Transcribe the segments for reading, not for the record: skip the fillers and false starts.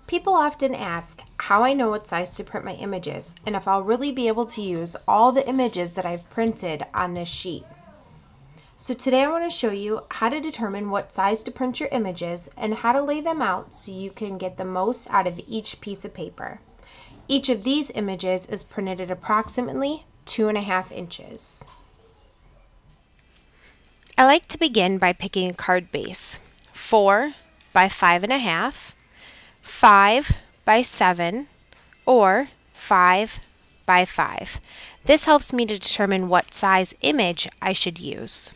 People often ask how I know what size to print my images and if I'll really be able to use all the images that I've printed on this sheet. So today I want to show you how to determine what size to print your images and how to lay them out so you can get the most out of each piece of paper. Each of these images is printed at approximately 2.5 inches. I like to begin by picking a card base, 4 by 5.5, 5 by 7, or 5 by 5. This helps me to determine what size image I should use.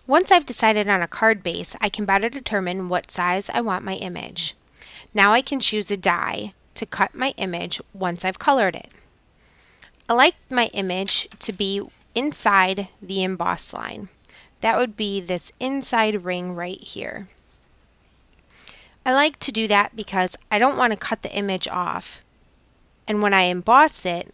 Once I've decided on a card base, I can better determine what size I want my image. Now I can choose a die to cut my image once I've colored it. I like my image to be inside the emboss line. That would be this inside ring right here. I like to do that because I don't want to cut the image off. And when I emboss it,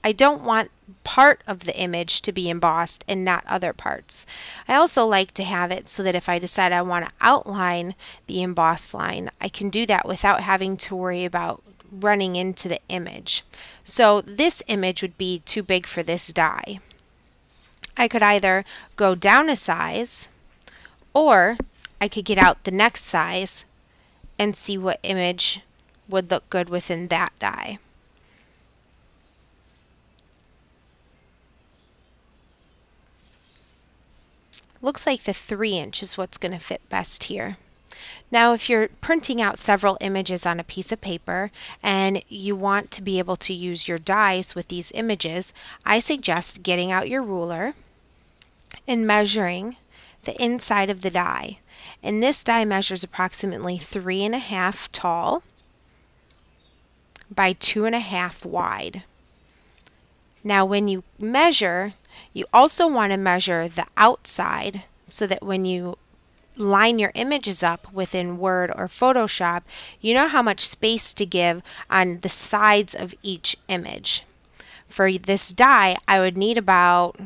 I don't want part of the image to be embossed and not other parts. I also like to have it so that if I decide I want to outline the emboss line, I can do that without having to worry about running into the image. So this image would be too big for this die. I could either go down a size, or I could get out the next size and see what image would look good within that die. Looks like the 3-inch is what's going to fit best here. Now if you're printing out several images on a piece of paper and you want to be able to use your dies with these images, I suggest getting out your ruler and measuring the inside of the die. And this die measures approximately 3.5 tall by 2.5 wide. Now when you measure, you also want to measure the outside so that when you line your images up within Word or Photoshop, you know how much space to give on the sides of each image. For this die, I would need about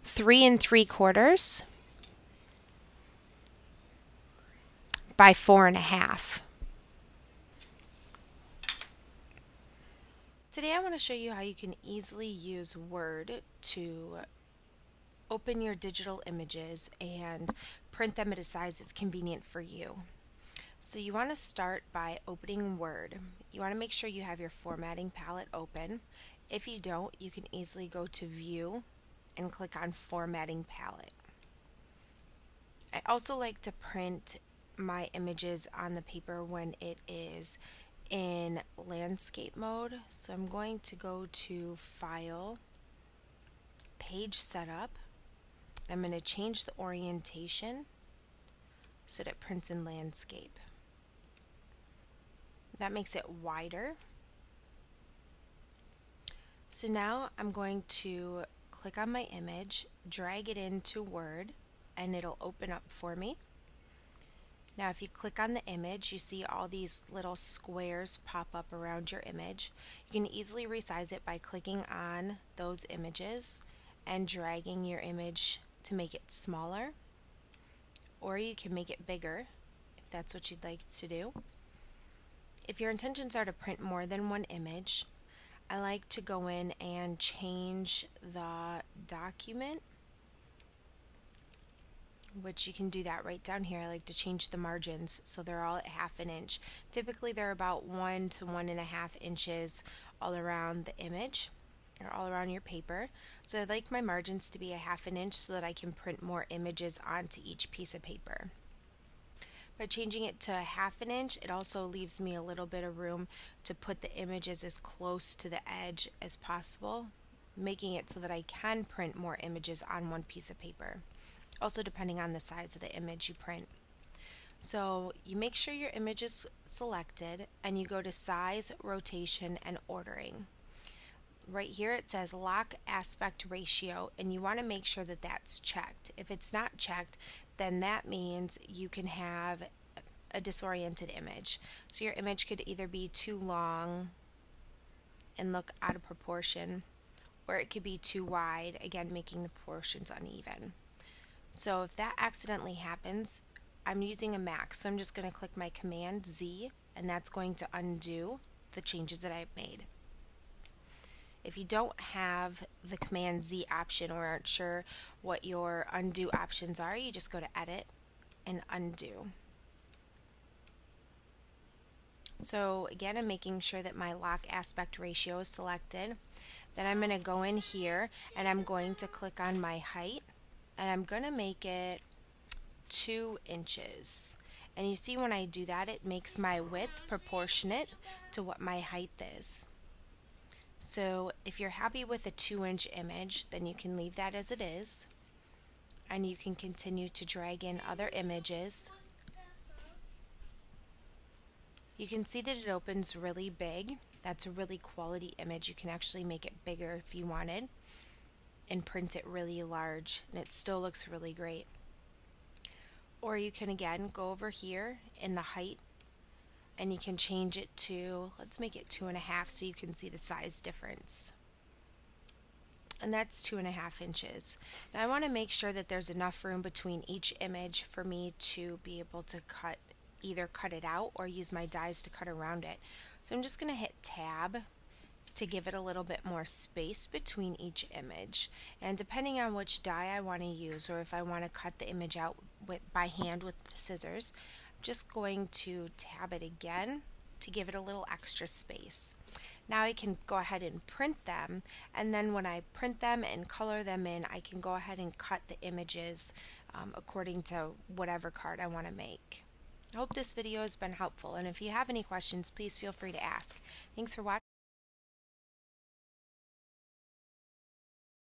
3 3/4 by 4.5. Today I want to show you how you can easily use Word to open your digital images and print them at a size that's convenient for you. So you want to start by opening Word. You want to make sure you have your formatting palette open. If you don't, you can easily go to View and click on Formatting Palette. I also like to print my images on the paper when it is in landscape mode. So I'm going to go to File, Page Setup. I'm going to change the orientation so that it prints in landscape. That makes it wider. So now I'm going to click on my image, drag it into Word, and it'll open up for me. Now if you click on the image, you see all these little squares pop up around your image. You can easily resize it by clicking on those images and dragging your image to make it smaller, or you can make it bigger if that's what you'd like to do. If your intentions are to print more than one image, I like to go in and change the document, which you can do that right down here. I like to change the margins so they're all at 1/2 inch. Typically they're about 1 to 1.5 inches all around the image or all around your paper. So I'd like my margins to be 1/2 inch so that I can print more images onto each piece of paper. By changing it to 1/2 inch, it also leaves me a little bit of room to put the images as close to the edge as possible, making it so that I can print more images on one piece of paper. Also depending on the size of the image you print. So you make sure your image is selected and you go to Size, Rotation, and Ordering. Right here it says Lock Aspect Ratio, and you want to make sure that that's checked. If it's not checked, then that means you can have a disoriented image. So your image could either be too long and look out of proportion, or it could be too wide, again making the proportions uneven. So if that accidentally happens, I'm using a Mac, so I'm just going to click my Command Z and that's going to undo the changes that I've made. If you don't have the Command Z option or aren't sure what your undo options are, you just go to Edit and Undo. So again, I'm making sure that my lock aspect ratio is selected. Then I'm going to go in here and I'm going to click on my height, and I'm going to make it 2 inches. And you see when I do that, it makes my width proportionate to what my height is. So if you're happy with a 2-inch image, then you can leave that as it is, and you can continue to drag in other images. You can see that it opens really big. That's a really quality image. You can actually make it bigger if you wanted and print it really large, and it still looks really great. Or you can again go over here in the height and you can change it to, let's make it 2.5 so you can see the size difference. And that's 2.5 inches. Now I want to make sure that there's enough room between each image for me to be able to either cut it out or use my dies to cut around it. So I'm just going to hit Tab to give it a little bit more space between each image. And depending on which die I want to use, or if I want to cut the image out by hand with the scissors, I'm just going to tab it again to give it a little extra space. Now I can go ahead and print them, and then when I print them and color them in, I can go ahead and cut the images according to whatever card I want to make. I hope this video has been helpful, and if you have any questions, please feel free to ask. Thanks for watching.